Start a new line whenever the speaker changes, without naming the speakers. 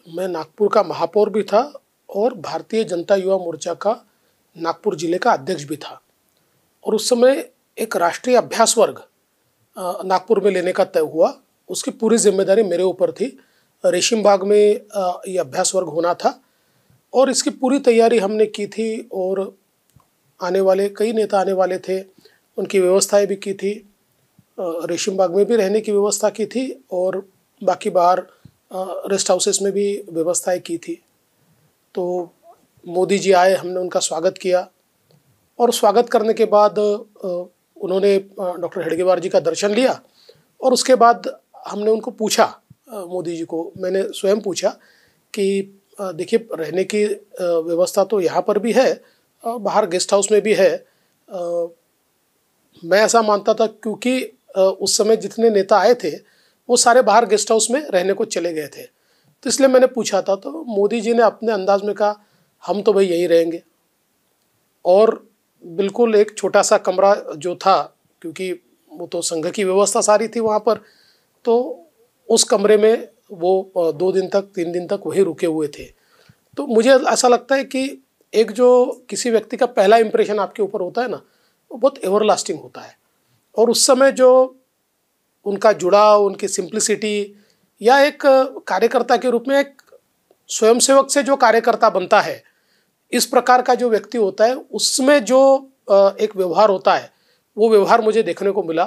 मैं नागपुर का महापौर भी था और भारतीय जनता युवा मोर्चा का नागपुर जिले का अध्यक्ष भी था। और उस समय एक राष्ट्रीय अभ्यास वर्ग नागपुर में लेने का तय हुआ। उसकी पूरी जिम्मेदारी मेरे ऊपर थी। रेशिम बाग में ये अभ्यास वर्ग होना था और इसकी पूरी तैयारी हमने की थी। और आने वाले कई नेता आने वाले थे, उनकी व्यवस्थाएं भी की थी। रेशिम बाग में भी रहने की व्यवस्था की थी और बाकी बाहर रेस्ट हाउसेस में भी व्यवस्थाएं की थी। तो मोदी जी आए, हमने उनका स्वागत किया और स्वागत करने के बाद उन्होंने डॉक्टर हेडगेवार जी का दर्शन लिया। और उसके बाद हमने उनको पूछा, मोदी जी को मैंने स्वयं पूछा कि देखिए, रहने की व्यवस्था तो यहाँ पर भी है, बाहर गेस्ट हाउस में भी है। मैं ऐसा मानता था क्योंकि उस समय जितने नेता आए थे वो सारे बाहर गेस्ट हाउस में रहने को चले गए थे, तो इसलिए मैंने पूछा था। तो मोदी जी ने अपने अंदाज में कहा, हम तो भाई यहीं रहेंगे। और बिल्कुल एक छोटा सा कमरा जो था, क्योंकि वो तो संघ की व्यवस्था सारी थी वहाँ पर, तो उस कमरे में वो 2 दिन तक 3 दिन तक वहीं रुके हुए थे। तो मुझे ऐसा लगता है कि एक जो किसी व्यक्ति का पहला इंप्रेशन आपके ऊपर होता है ना, वो बहुत एवरलास्टिंग होता है। और उस समय जो उनका जुड़ाव, उनकी सिंप्लिसिटी, या एक कार्यकर्ता के रूप में एक स्वयंसेवक से जो कार्यकर्ता बनता है, इस प्रकार का जो व्यक्ति होता है, उसमें जो एक व्यवहार होता है, वो व्यवहार मुझे देखने को मिला।